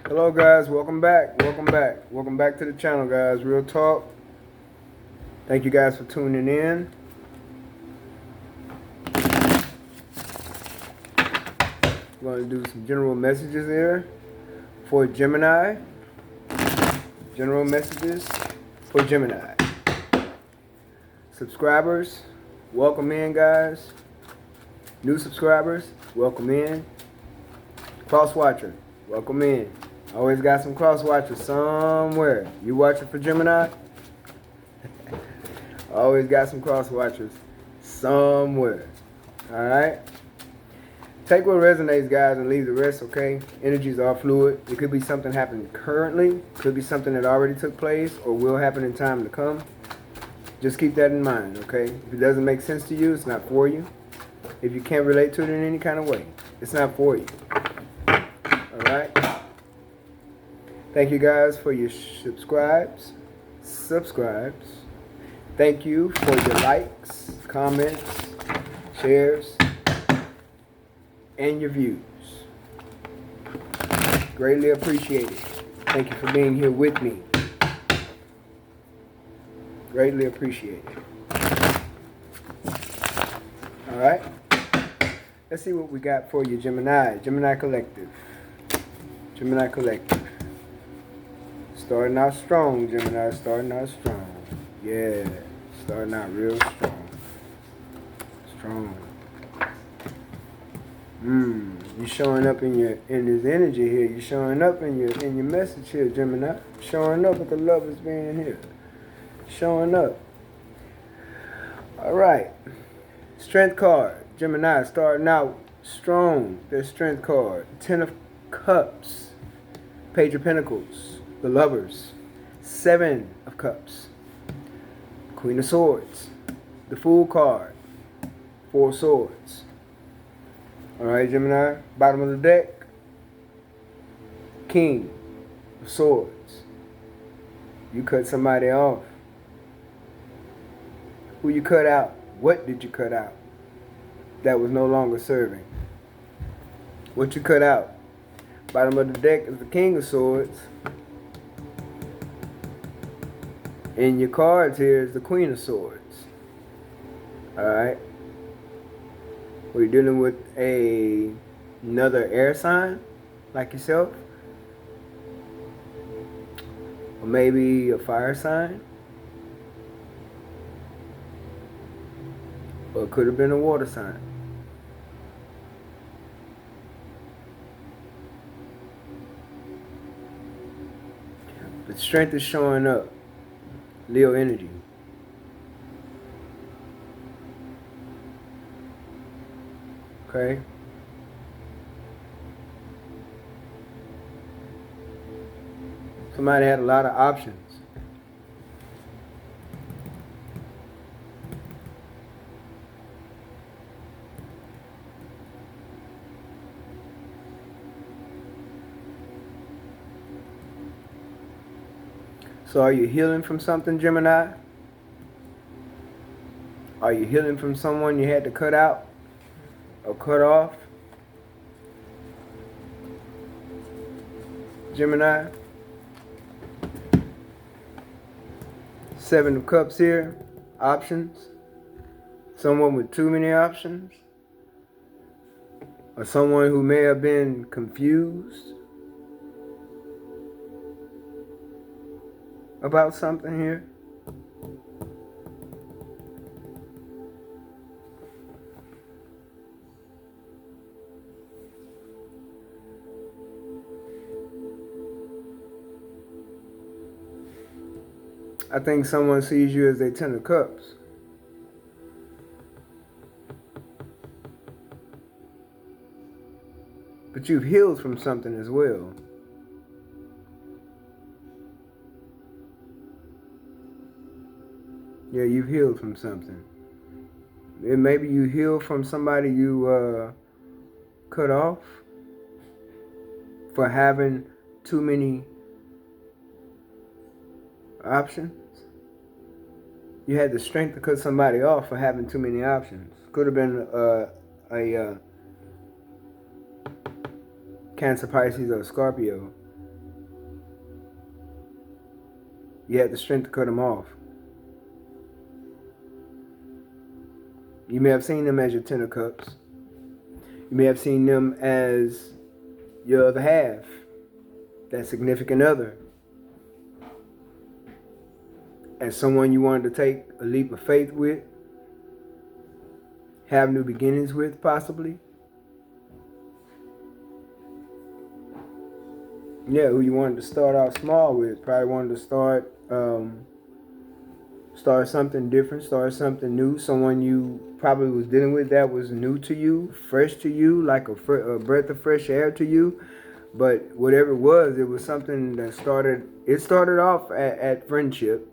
Hello guys, welcome back to the channel guys. Real talk. Thank you guys for tuning in. We're going to do some general messages here for Gemini. General messages for Gemini. Subscribers, welcome in guys. New subscribers, welcome in. Cross watcher, welcome in. Always got some cross watchers somewhere. You watching for Gemini? Always got some cross watchers somewhere. Alright? Take what resonates, guys, and leave the rest, okay? Energies are fluid. It could be something happening currently. Could be something that already took place or will happen in time to come. Just keep that in mind, okay? If it doesn't make sense to you, it's not for you. If you can't relate to it in any kind of way, it's not for you. Alright? Thank you guys for your subscribes. Thank you for your likes, comments, shares, and your views. Greatly appreciated. Thank you for being here with me. Greatly appreciated. Alright? Let's see what we got for you, Gemini. Gemini Collective. Gemini Collective. Starting out strong, Gemini. Starting out strong. Yeah. Starting out real strong. Strong. You showing up in this energy here. You showing up in your message here, Gemini. Showing up with the lovers being here. Showing up. Alright. Strength card. Gemini starting out strong. Their strength card. 10 of Cups. Page of Pentacles. The lovers. 7 of Cups. Queen of Swords. The Fool card. 4 Swords. Alright, Gemini. Bottom of the deck. King of Swords. You cut somebody off. Who you cut out? What did you cut out that was no longer serving? What you cut out? Bottom of the deck is the King of Swords. And your cards here is the Queen of Swords. Alright. We're dealing with another air sign, like yourself. Or maybe a fire sign. Or it could have been a water sign. But strength is showing up. Leo energy. Okay. Somebody had a lot of options. So are you healing from something, Gemini? Are you healing from someone you had to cut out or cut off? Gemini? 7 of Cups here. Options. Someone with too many options. Or someone who may have been confused about something here. I think someone sees you as a 10 of Cups. But you've healed from something as well. Yeah, you've healed from something. And maybe you healed from somebody you cut off for having too many options. You had the strength to cut somebody off for having too many options. Could have been a Cancer, Pisces, or Scorpio. You had the strength to cut them off. You may have seen them as your 10 of cups. You may have seen them as your other half, that significant other, as someone you wanted to take a leap of faith with, have new beginnings with, possibly. Yeah, who you wanted to start out small with. Probably wanted to start something different, start something new. Someone you probably was dealing with that was new to you, fresh to you, like a breath of fresh air to you. But whatever it was something that started off at friendship.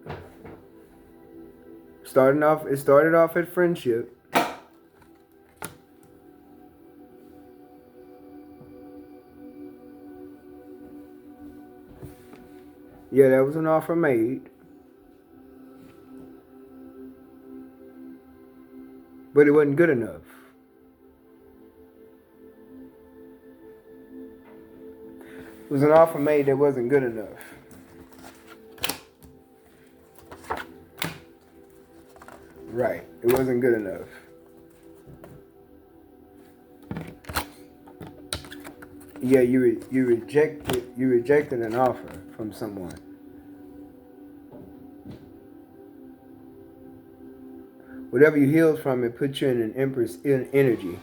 It started off at friendship. Yeah, that was an offer made. But it wasn't good enough. It was an offer made that wasn't good enough. Right. It wasn't good enough. Yeah, you rejected an offer from someone. Whatever you healed from, it puts you in an Empress energy.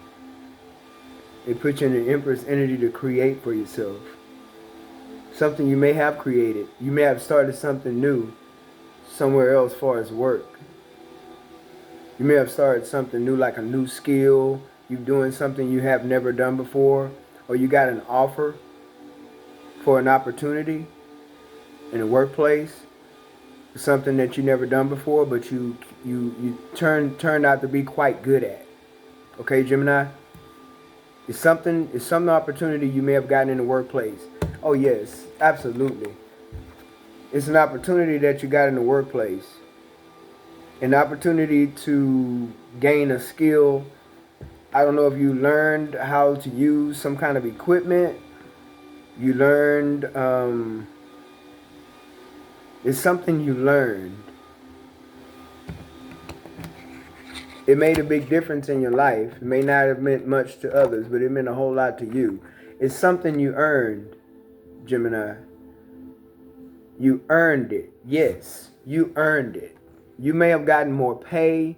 It puts you in an Empress energy to create for yourself. Something you may have created. You may have started something new somewhere else as far as work. You may have started something new, like a new skill. You're doing something you have never done before. Or you got an offer for an opportunity in a workplace. Something that you never done before, but you turned out to be quite good at. Okay, Gemini? It's some opportunity you may have gotten in the workplace. Oh yes, absolutely. It's an opportunity that you got in the workplace. An opportunity to gain a skill. I don't know if you learned how to use some kind of equipment. You learned, it's something you learned. It made a big difference in your life. It may not have meant much to others, but it meant a whole lot to you. It's something you earned, Gemini. You earned it. Yes, you earned it. You may have gotten more pay.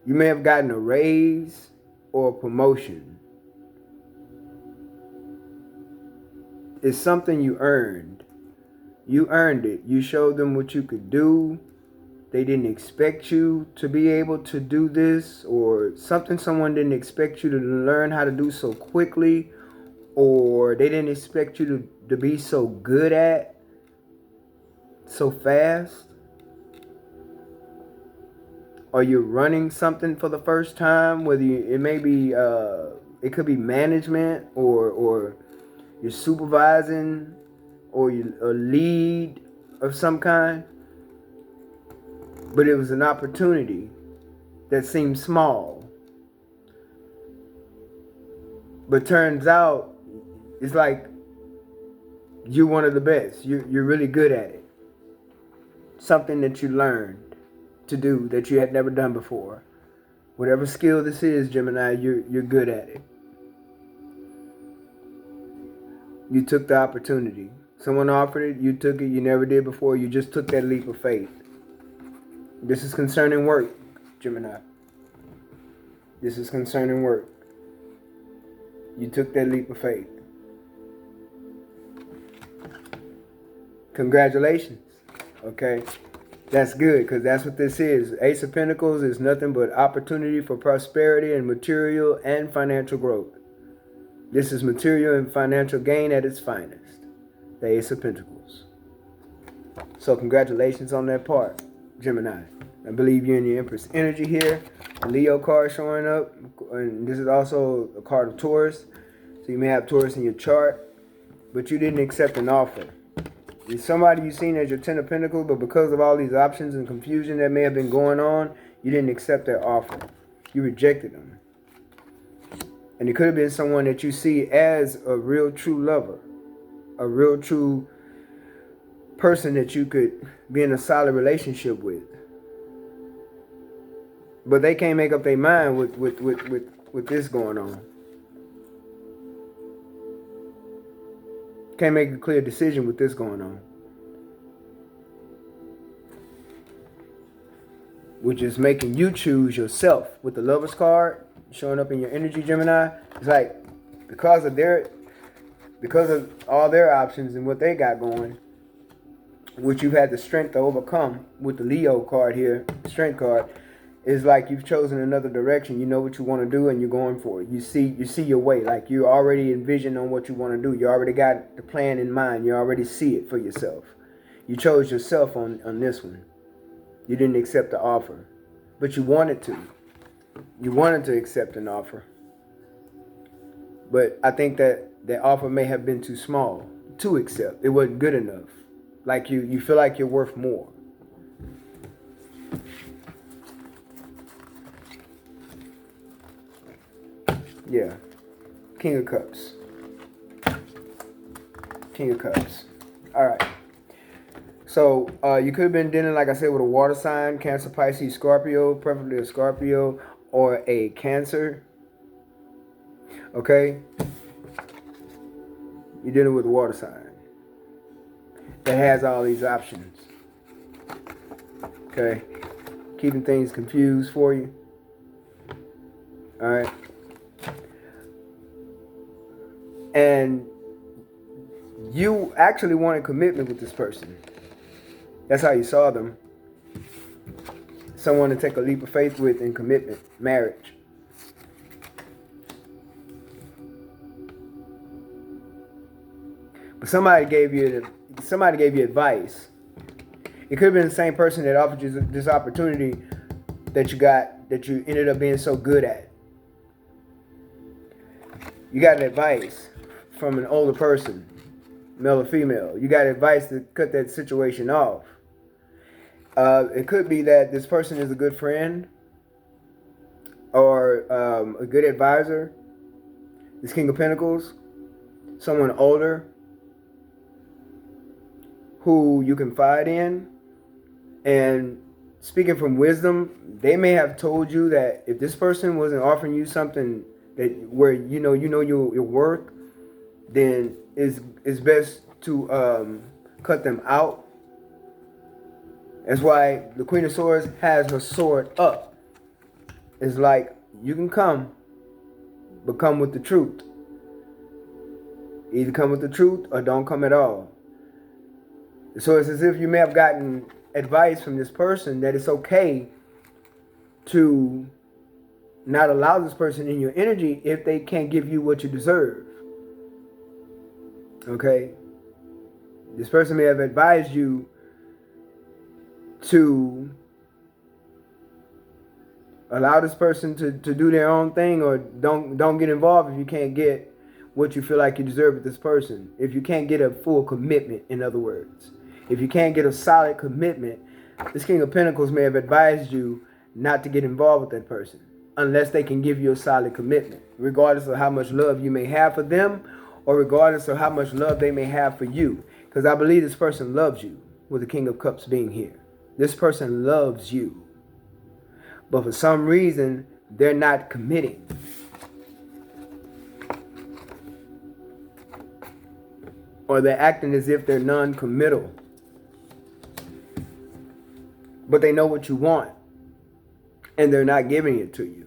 You may have gotten a raise or a promotion. It's something you earned. You earned it. You showed them what you could do. They didn't expect you to be able to do this, or something someone didn't expect you to learn how to do so quickly, or they didn't expect you to be so good at so fast. Or you're running something for the first time, whether it may be, it could be management, or you're supervising, or you're a lead of some kind. But it was an opportunity that seemed small. But turns out, it's like you're one of the best. You're really good at it. Something that you learned to do that you had never done before. Whatever skill this is, Gemini, you're good at it. You took the opportunity. Someone offered it, you took it, you never did before, you just took that leap of faith. This is concerning work, Gemini. This is concerning work. You took that leap of faith. Congratulations. Okay? That's good, because that's what this is. Ace of Pentacles is nothing but opportunity for prosperity and material and financial growth. This is material and financial gain at its finest. The Ace of Pentacles. So congratulations on that part, Gemini. I believe you're in the Empress energy here. The Leo card showing up. And this is also a card of Taurus. So you may have Taurus in your chart. But you didn't accept an offer. There's somebody you've seen as your 10 of Pentacles, but because of all these options and confusion that may have been going on, you didn't accept their offer. You rejected them. And it could have been someone that you see as a real true lover. A real true person that you could be in a solid relationship with. But they can't make up their mind with this going on. Can't make a clear decision with this going on. Which is making you choose yourself. With the Lover's card showing up in your energy, Gemini, it's like because of all their options and what they got going, which you've had the strength to overcome with the Leo card here, strength card, is like you've chosen another direction. You know what you want to do and you're going for it. You see your way. Like you already envision on what you want to do. You already got the plan in mind. You already see it for yourself. You chose yourself on this one. You didn't accept the offer, but you wanted to. You wanted to accept an offer. But I think that offer may have been too small to accept. It wasn't good enough. Like you feel like you're worth more. Yeah. King of Cups. King of Cups. All right. So you could have been dealing, like I said, with a water sign, Cancer, Pisces, Scorpio, preferably a Scorpio or a Cancer. Okay? You're dealing with a water sign that has all these options. Okay? Keeping things confused for you. All right? And you actually wanted commitment with this person. That's how you saw them. Someone to take a leap of faith with in commitment, marriage. But somebody gave you advice. It could have been the same person that offered you this opportunity that you ended up being so good at. You got advice from an older person, male or female. You got advice to cut that situation off. It could be that this person is a good friend or a good advisor. This King of Pentacles, someone older who you confide in. And speaking from wisdom, they may have told you that if this person wasn't offering you something that where you know your worth, then it's best to cut them out. That's why the Queen of Swords has her sword up. It's like you can come, but come with the truth. Either come with the truth or don't come at all. So it's as if you may have gotten advice from this person that it's okay to not allow this person in your energy if they can't give you what you deserve. Okay? This person may have advised you to allow this person to do their own thing, or don't get involved if you can't get what you feel like you deserve with this person. If you can't get a full commitment, in other words. If you can't get a solid commitment, this King of Pentacles may have advised you not to get involved with that person unless they can give you a solid commitment, regardless of how much love you may have for them or regardless of how much love they may have for you. Because I believe this person loves you, with the King of Cups being here. This person loves you. But for some reason, they're not committing. Or they're acting as if they're non-committal. But they know what you want. And they're not giving it to you.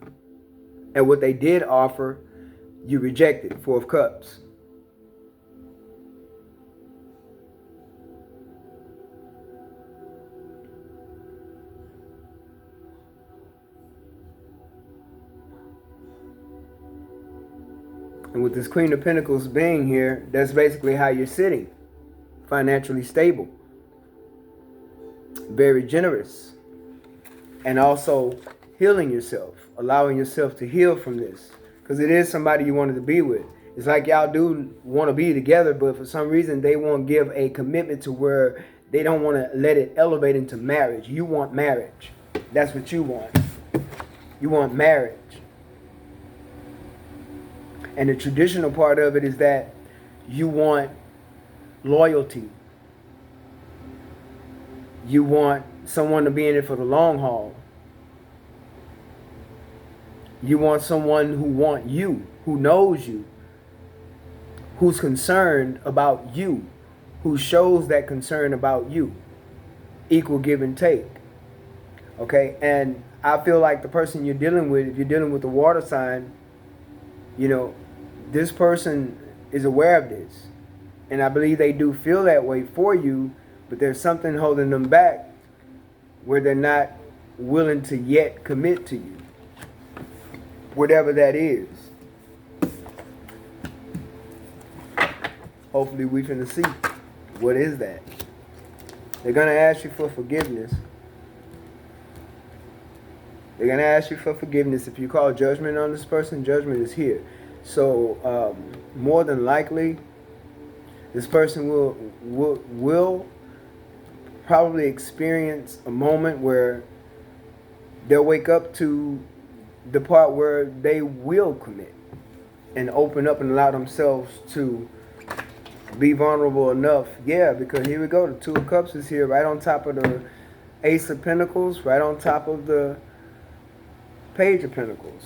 And what they did offer, you rejected. Four of Cups. And with this Queen of Pentacles being here, that's basically how you're sitting. Financially stable. Very generous. And also healing yourself. Allowing yourself to heal from this. Because it is somebody you wanted to be with. It's like y'all do want to be together, but for some reason they won't give a commitment to where they don't want to let it elevate into marriage. You want marriage. That's what you want. You want marriage. And the traditional part of it is that you want loyalty. You want someone to be in it for the long haul. You want someone who wants you, who knows you, who's concerned about you, who shows that concern about you. Equal give and take. Okay? And I feel like the person you're dealing with, if you're dealing with the water sign, you know, this person is aware of this. And I believe they do feel that way for you, but there's something holding them back where they're not willing to yet commit to you. Whatever that is. Hopefully we finna see. What is that? They're gonna ask you for forgiveness. They're gonna ask you for forgiveness. If you call judgment on this person, judgment is here. So more than likely, this person will probably experience a moment where they'll wake up to the part where they will commit and open up and allow themselves to be vulnerable enough. Yeah, because here we go. The Two of Cups is here right on top of the Ace of Pentacles, right on top of the Page of Pentacles.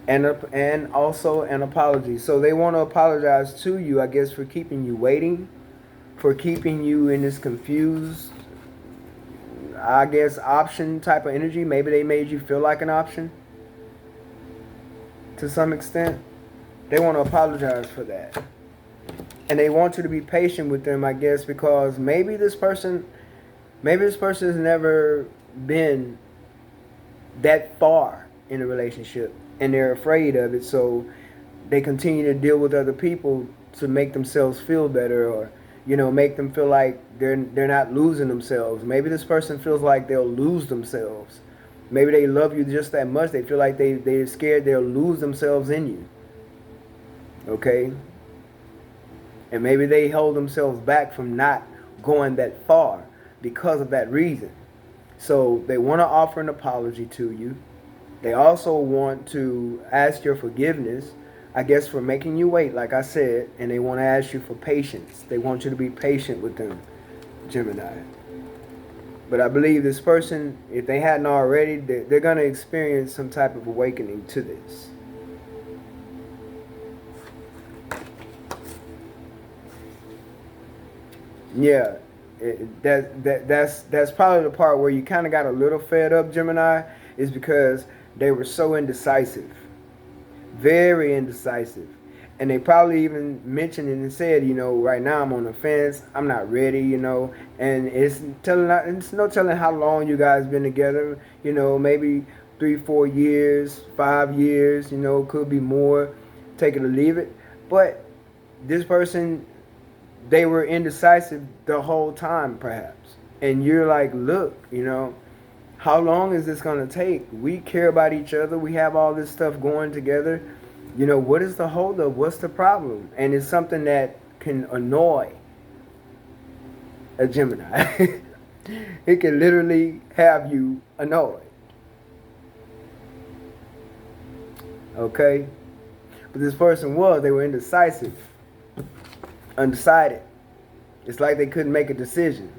And also an apology. So they want to apologize to you, I guess, for keeping you waiting, for keeping you in this confused, I guess, option type of energy. Maybe they made you feel like an option to some extent. They want to apologize for that. And they want you to be patient with them, I guess, because maybe this person has never been that far in a relationship and they're afraid of it, so they continue to deal with other people to make themselves feel better, or make them feel like they're not losing themselves. Maybe this person feels like they'll lose themselves. Maybe they love you just that much. They feel like they're scared they'll lose themselves in you. Okay? And maybe they hold themselves back from not going that far because of that reason. So they want to offer an apology to you. They also want to ask your forgiveness, I guess, for making you wait, like I said. And they want to ask you for patience. They want you to be patient with them, Gemini. But I believe this person, if they hadn't already, they're going to experience some type of awakening to this. Yeah, that's probably the part where you kind of got a little fed up, Gemini, is because they were so indecisive, very indecisive. And they probably even mentioned it and said, right now I'm on the fence, I'm not ready, and it's no telling how long you guys been together, maybe 3-4 years, 5 years, could be more, take it or leave it. But this person, they were indecisive the whole time, perhaps. And you're like, look, how long is this going to take? We care about each other. We have all this stuff going together. What is the holdup? What's the problem? And it's something that can annoy a Gemini. It can literally have you annoyed. Okay? But this person they were indecisive. Undecided. It's like they couldn't make a decision.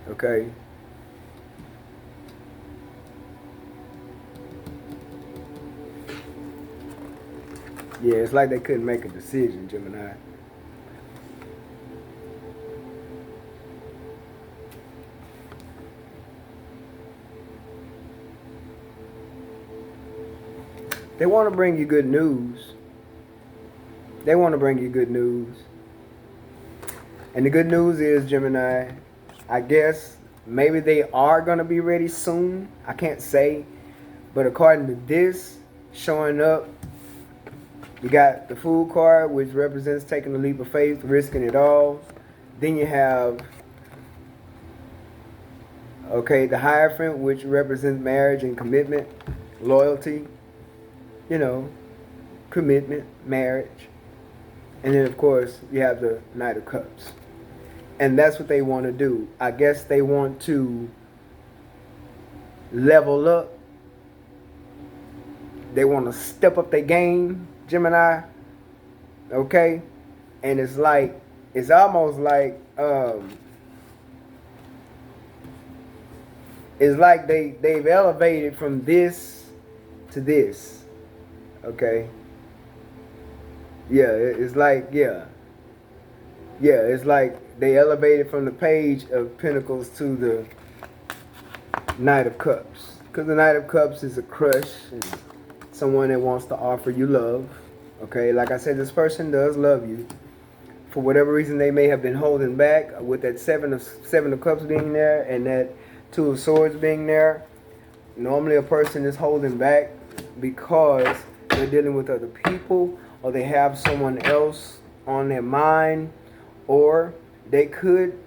Okay? Yeah, it's like they couldn't make a decision, Gemini. They want to bring you good news. They want to bring you good news. And the good news is, Gemini, I guess maybe they are going to be ready soon. I can't say. But according to this showing up, you got the Fool card, which represents taking a leap of faith, risking it all. Then you have, the Hierophant, which represents marriage and commitment, loyalty, commitment, marriage. And then, of course, you have the Knight of Cups. And that's what they want to do. I guess they want to level up. They want to step up their game, Gemini. Okay? And it's like it's almost like it's like they've elevated from this to this. Okay. Yeah, it's like it's like they elevated from the Page of Pentacles to the Knight of Cups. Because the Knight of Cups is a crush and someone that wants to offer you love. Okay, like I said, this person does love you. For whatever reason, they may have been holding back with that seven of Cups being there and that Two of Swords being there. Normally, a person is holding back because they're dealing with other people, or they have someone else on their mind, or they could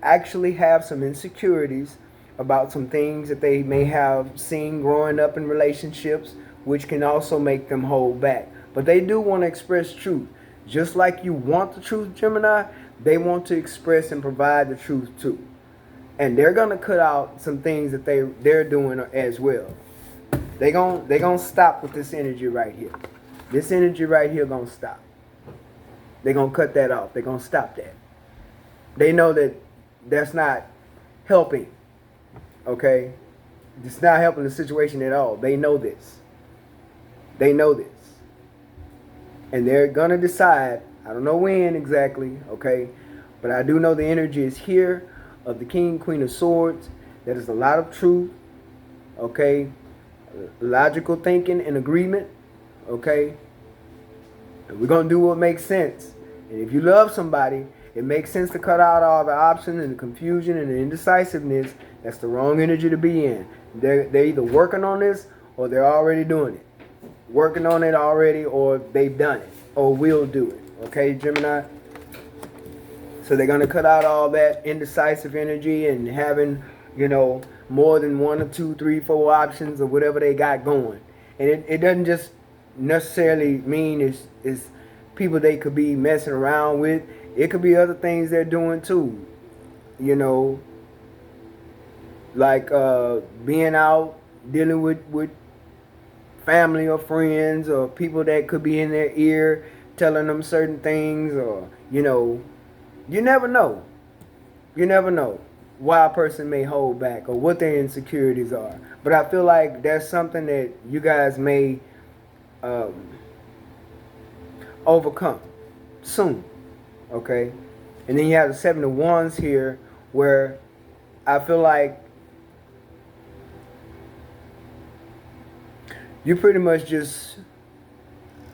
actually have some insecurities about some things that they may have seen growing up in relationships, which can also make them hold back. But they do want to express truth. Just like you want the truth, Gemini, they want to express and provide the truth too. And they're going to cut out some things that they're doing as well. They're gonna stop with this energy right here. This energy right here going to stop. They're going to cut that off. They're going to stop that. They know that that's not helping. Okay? It's not helping the situation at all. They know this. They know this. And they're going to decide, I don't know when exactly, okay? But I do know the energy is here of the King, Queen of Swords. That is a lot of truth, okay? Logical thinking and agreement, okay? And we're going to do what makes sense. And if you love somebody, it makes sense to cut out all the options and the confusion and the indecisiveness. That's the wrong energy to be in. They're either working on this or they're already doing it. Working on it already, or they've done it, or will do it. Okay, Gemini? So they're going to cut out all that indecisive energy and having, more than 1 or 2, 3, 4 options or whatever they got going. And it doesn't just necessarily mean it's people they could be messing around with. It could be other things they're doing too. Like being out, dealing with family or friends or people that could be in their ear telling them certain things, or you never know. You never know why a person may hold back or what their insecurities are. But I feel like that's something that you guys may overcome soon. Okay? And then you have the Seven of Wands here, where I feel like you pretty much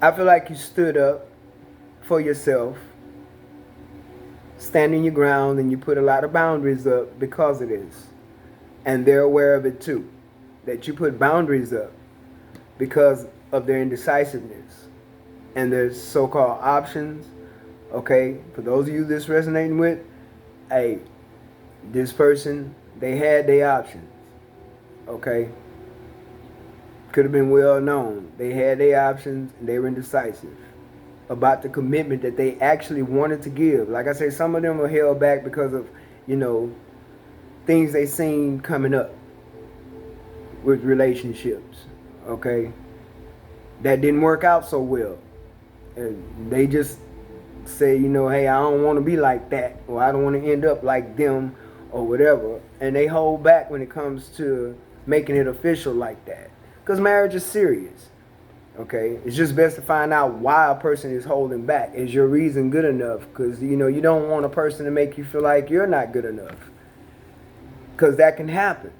I feel like you stood up for yourself, standing your ground, and you put a lot of boundaries up because of this. And they're aware of it too, that you put boundaries up because of their indecisiveness and their so-called options. Okay, for those of you this resonating with, hey, this person, they had their options. Okay? Could have been well known. They had their options and they were indecisive about the commitment that they actually wanted to give. Like I say, some of them were held back because of, things they seen coming up with relationships. Okay? That didn't work out so well. And they just say, hey, I don't want to be like that, or I don't want to end up like them, or whatever. And they hold back when it comes to making it official like that. Because marriage is serious. Okay? It's just best to find out why a person is holding back. Is your reason good enough? Because, you don't want a person to make you feel like you're not good enough. Because that can happen.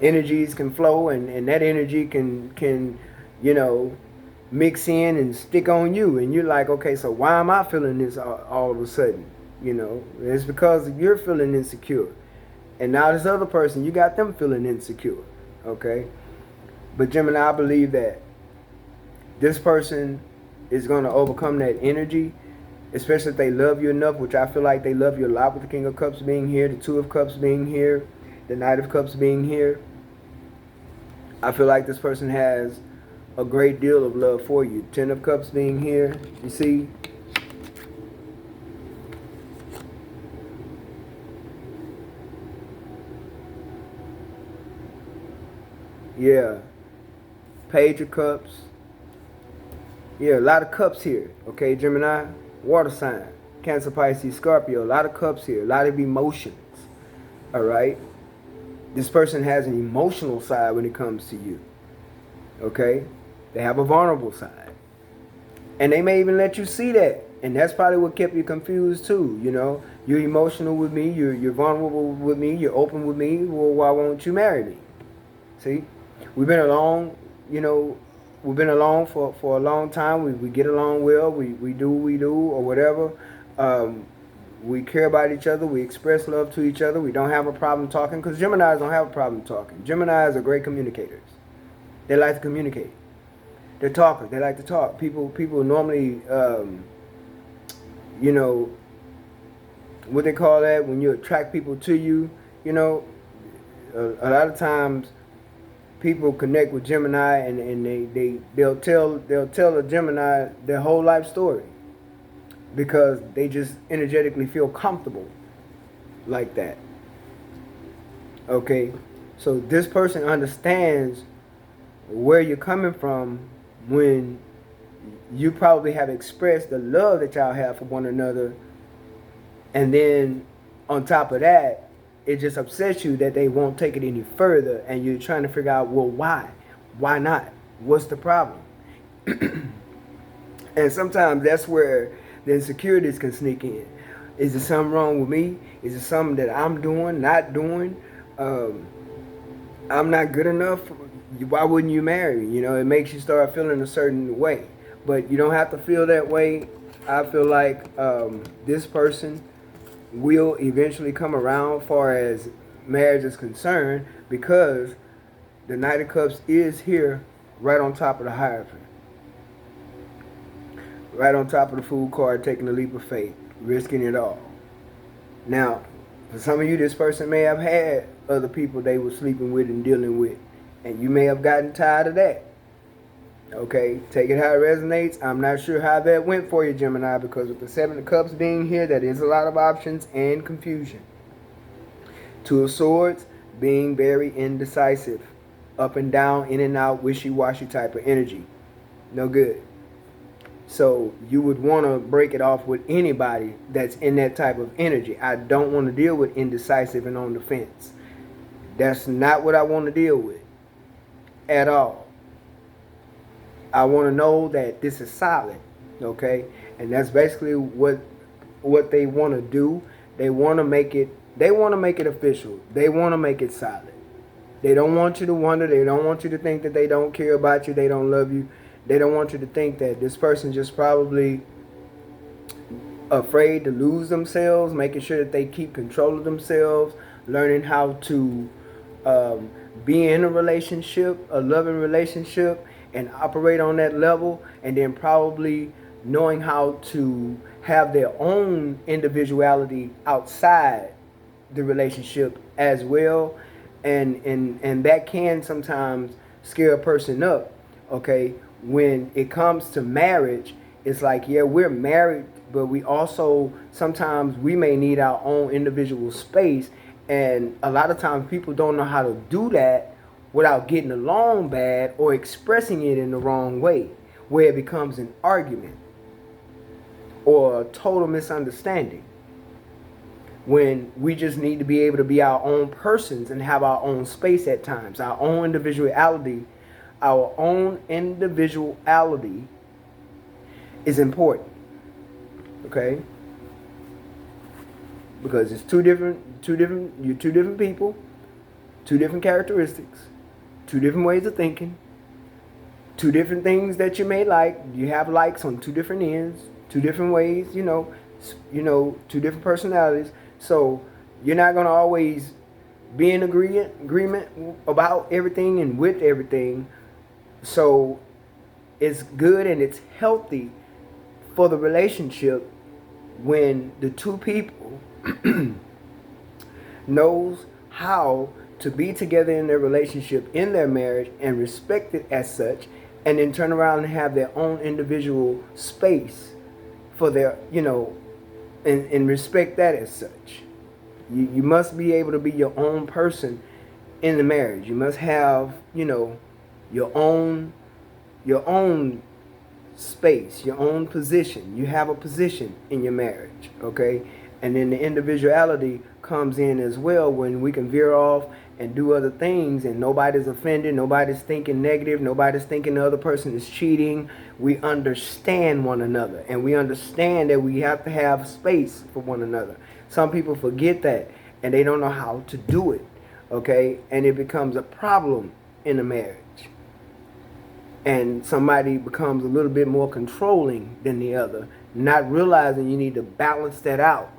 Energies can flow, and that energy can mix in and stick on you. And you're like, okay, so why am I feeling this all of a sudden? It's because you're feeling insecure. And now this other person, you got them feeling insecure. Okay? But Gemini, I believe that this person is going to overcome that energy, especially if they love you enough, which I feel like they love you a lot with the King of Cups being here, the Two of Cups being here, the Knight of Cups being here. I feel like this person has a great deal of love for you. Ten of Cups being here, you see? Yeah. Page of Cups. Yeah, a lot of cups here. Okay, Gemini? water sign. Cancer, Pisces, Scorpio. A lot of cups here. A lot of emotions. All right. This person has an emotional side when it comes to you. Okay. They have a vulnerable side. And they may even let you see that. And that's probably what kept you confused too. You know, you're emotional with me. You're vulnerable with me. You're open with me. Well, why won't you marry me? See, we've been along, you know, we've been along for a long time. We get along well. We do what we do or whatever. We care about each other. We express love to each other. We don't have a problem talking because Geminis don't have a problem talking. Geminis are great communicators. They like to communicate. They're talkers. They like to talk. People normally, you know, what they call that when you attract people to you. You know, a lot of times people connect with Gemini and they'll tell a Gemini their whole life story because they just energetically feel comfortable like that. Okay, so this person understands where you're coming from when you probably have expressed the love that y'all have for one another, and then on top of that, it just upsets you that they won't take it any further, and you're trying to figure out, well, why not, what's the problem? And sometimes that's where the insecurities can sneak in. Is there something wrong with me? Is it something that I'm doing, not doing? I'm not good enough. Why wouldn't you marry me? You know, it makes you start feeling a certain way. But you don't have to feel that way. I feel like this person will eventually come around far as marriage is concerned because the Knight of Cups is here right on top of the Hierophant. Right on top of the Fool card, taking a leap of faith, risking it all. Now, for some of you, this person may have had other people they were sleeping with and dealing with, and you may have gotten tired of that. Okay, take it how it resonates. I'm not sure how that went for you, Gemini, because with the Seven of Cups being here, that is a lot of options and confusion. Two of Swords being very indecisive, up and down, in and out, wishy-washy type of energy. No good. So you would want to break it off with anybody that's in that type of energy. I don't want to deal with indecisive and on the fence. That's not what I want to deal with at all. I want to know that this is solid, okay? And that's basically what they want to do. They want to make it official. They want to make it solid. They don't want you to wonder. They don't want you to think that they don't care about you. They don't love you. They don't want you to think that this person just probably afraid to lose themselves, making sure that they keep control of themselves, learning how to be in a relationship, a loving relationship, and operate on that level, and then probably knowing how to have their own individuality outside the relationship as well. And that can sometimes scare a person up, okay? When it comes to marriage, it's like, yeah, we're married, but we also, sometimes we may need our own individual space. And a lot of times people don't know how to do that without getting along bad or expressing it in the wrong way, where it becomes an argument or a total misunderstanding. When we just need to be able to be our own persons and have our own space at times, our own individuality. Our own individuality is important, okay? Because it's you're two different people, two different characteristics, two different ways of thinking, two different things that you may like. You have likes on two different ends, two different ways, you know, two different personalities. So you're not gonna always be in agreement about everything and with everything. So it's good and it's healthy for the relationship when the two people knows how to be together in their relationship, in their marriage, and respect it as such, and then turn around and have their own individual space for their, you know, and respect that as such. You must be able to be your own person in the marriage. You must have, you know, your own space, your own position. You have a position in your marriage, okay? And then the individuality comes in as well when we can veer off and do other things and nobody's offended, nobody's thinking negative, nobody's thinking the other person is cheating. We understand one another and we understand that we have to have space for one another. Some people forget that and they don't know how to do it, okay? And it becomes a problem in a marriage. And somebody becomes a little bit more controlling than the other, not realizing you need to balance that out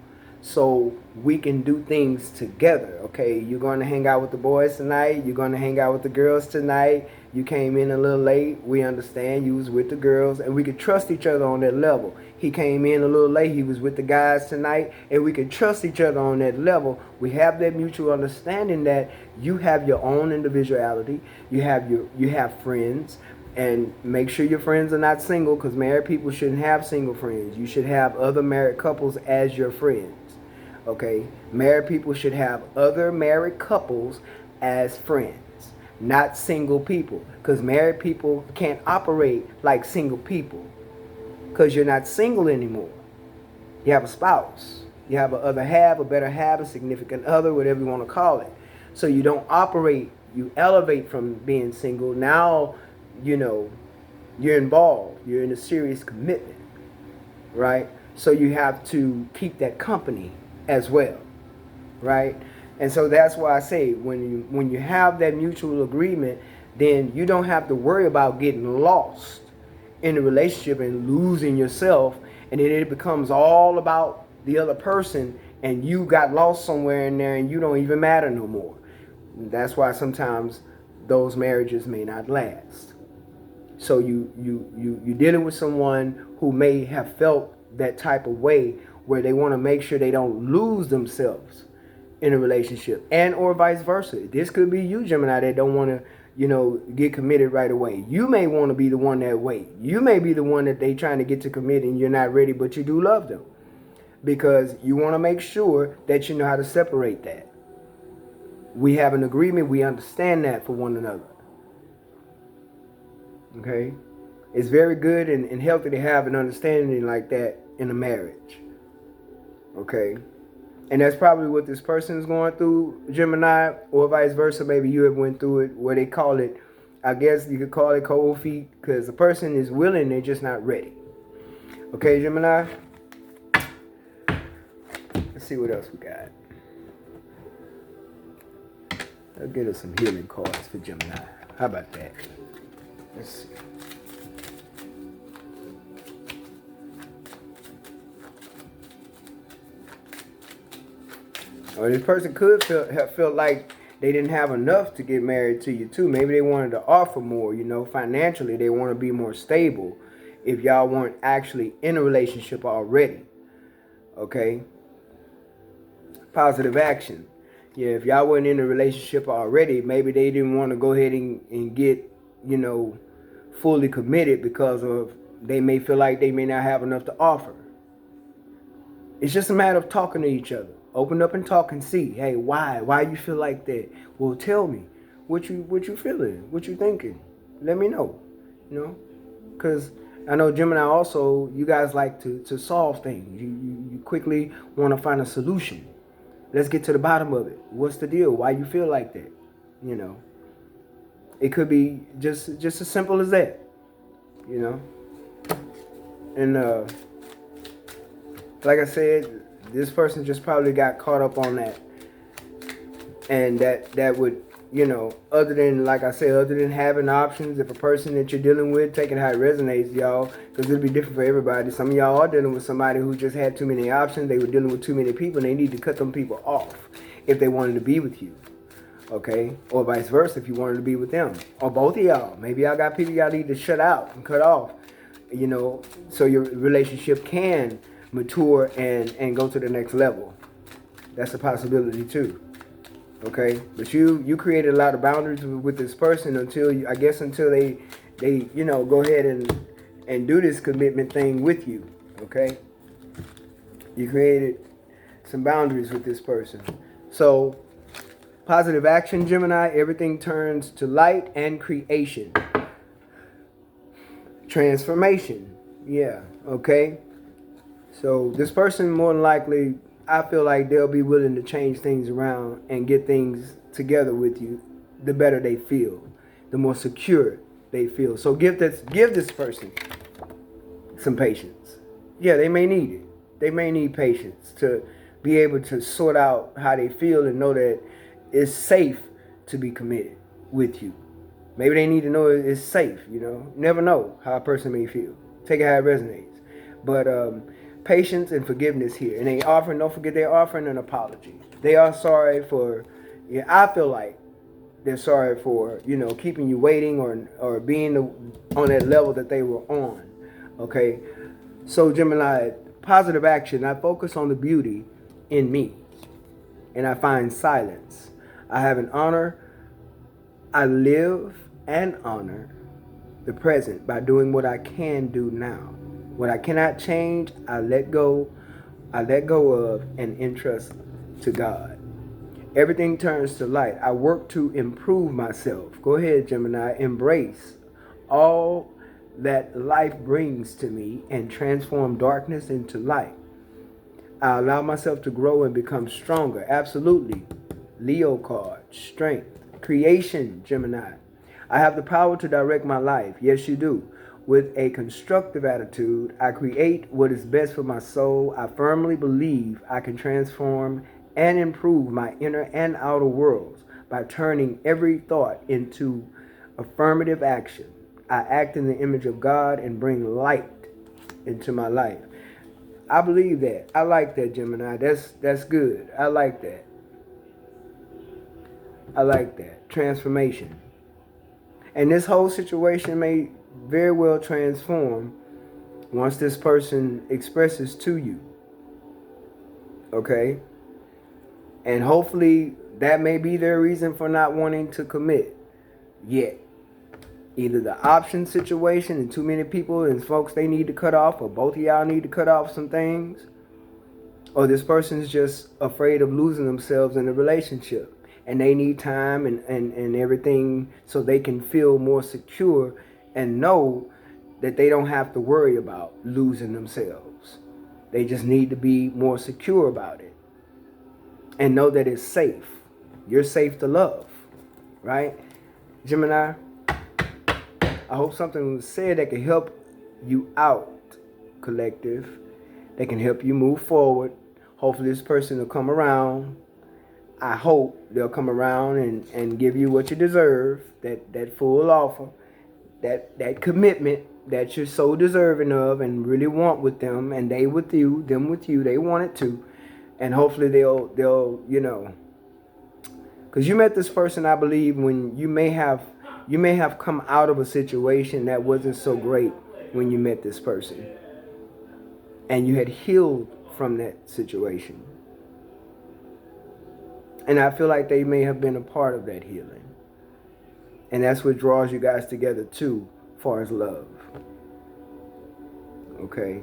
so we can do things together, okay? You're going to hang out with the boys tonight. You're going to hang out with the girls tonight. You came in a little late. We understand you was with the girls, and we could trust each other on that level. He came in a little late. He was with the guys tonight, and we could trust each other on that level. We have that mutual understanding that you have your own individuality. You have friends. And make sure your friends are not single, because married people shouldn't have single friends. You should have other married couples as your friends. Okay? Married people should have other married couples as friends, not single people. Because married people can't operate like single people, because you're not single anymore. You have a spouse. You have a other half, a better half, a significant other, whatever you want to call it. So you don't operate, you elevate from being single. Now, you know, you're involved. You're in a serious commitment, right? So you have to keep that company as well, right? And so that's why I say when you have that mutual agreement, then you don't have to worry about getting lost in a relationship and losing yourself, and then it becomes all about the other person, and you got lost somewhere in there, and you don't even matter no more. That's why sometimes those marriages may not last. So you're dealing with someone who may have felt that type of way, where they want to make sure they don't lose themselves in a relationship, and or vice versa. This could be you, Gemini, that don't want to, get committed right away. You may want to be the one that wait. You may be the one that they trying to get to commit and you're not ready, but you do love them, because you want to make sure that you know how to separate that. We have an agreement. We understand that for one another. Okay, it's very good and healthy to have an understanding like that in a marriage. Okay, and that's probably what this person is going through, Gemini, or vice versa. Maybe you have went through it, where they call it, I guess you could call it cold feet, because the person is willing, they're just not ready. Okay, Gemini. Let's see what else we got. I'll get us some healing cards for Gemini. How about that? Let's see. Or this person could have felt like they didn't have enough to get married to you too. Maybe they wanted to offer more, financially. They want to be more stable if y'all weren't actually in a relationship already. Okay? Positive action. Yeah, if y'all weren't in a relationship already, maybe they didn't want to go ahead and get, fully committed, because of they may feel like they may not have enough to offer. It's just a matter of talking to each other. Open up and talk and see, hey, why you feel like that? Well, tell me what you feeling, what you thinking. Let me know, because I know Gemini also, you guys like to solve things. You quickly want to find a solution. Let's get to the bottom of it. What's the deal? Why you feel like that? It could be just as simple as that, And like I said, this person just probably got caught up on that. And that would, other than, like I said, other than having options, if a person that you're dealing with, take it how it resonates, y'all, because it'll be different for everybody. Some of y'all are dealing with somebody who just had too many options. They were dealing with too many people, and they need to cut them people off if they wanted to be with you. Okay? Or vice versa, if you wanted to be with them. Or both of y'all. Maybe y'all got people y'all need to shut out and cut off, so your relationship can mature and go to the next level. That's a possibility too. Okay? But you created a lot of boundaries with this person until they go ahead and do this commitment thing with you. Okay? You created some boundaries with this person. So, positive action, Gemini, everything turns to light and creation. Transformation. Yeah, okay. So this person more than likely, I feel like they'll be willing to change things around and get things together with you. The better they feel, the more secure they feel. So give this person some patience. Yeah, they may need it. They may need patience to be able to sort out how they feel and know that it's safe to be committed with you. Maybe they need to know it's safe, you know. Never know how a person may feel. Take it how it resonates. But patience and forgiveness here. And don't forget they're offering an apology. They are sorry for, yeah, I feel like they're sorry for, keeping you waiting or being on that level that they were on. Okay? So Gemini, positive action. I focus on the beauty in me. And I find silence. I have an honor. I live and honor the present by doing what I can do now. What I cannot change, I let go of and entrust to God. Everything turns to light. I work to improve myself. Go ahead, Gemini. Embrace all that life brings to me and transform darkness into light. I allow myself to grow and become stronger. Absolutely. Leo card, strength. Creation, Gemini. I have the power to direct my life. Yes, you do. With a constructive attitude, I create what is best for my soul. I firmly believe I can transform and improve my inner and outer worlds by turning every thought into affirmative action. I act in the image of God and bring light into my life. I believe that. I like that, Gemini. That's good. I like that. I like that. Transformation. And this whole situation may very well transform once this person expresses to you. Okay? And hopefully that may be their reason for not wanting to commit yet. Either the option situation and too many people and folks they need to cut off, or both of y'all need to cut off some things, or this person's just afraid of losing themselves in a relationship and they need time and everything so they can feel more secure and know that they don't have to worry about losing themselves. They just need to be more secure about it and know that it's safe. You're safe to love, right? Gemini, I hope something was said that can help you out, collective, that can help you move forward. Hopefully this person will come around. I hope they'll come around and give you what you deserve, that full offer, that commitment that you're so deserving of and really want with them, and they with you, them with you, they want it too. And hopefully they'll because you met this person, I believe, when you may have come out of a situation that wasn't so great when you met this person. And you had healed from that situation. And I feel like they may have been a part of that healing. And that's what draws you guys together too, as far as love. Okay?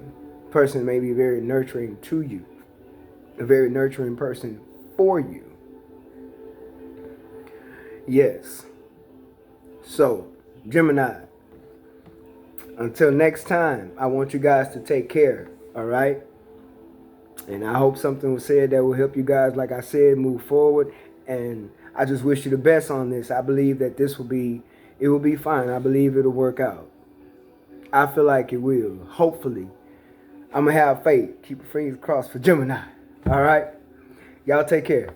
Person may be very nurturing to you. A very nurturing person for you. Yes. So, Gemini, until next time, I want you guys to take care, all right? And I hope something was said that will help you guys, like I said, move forward. And I just wish you the best on this. I believe that it will be fine. I believe it'll work out. I feel like it will. Hopefully. I'm going to have faith. Keep your fingers crossed for Gemini. All right? Y'all take care.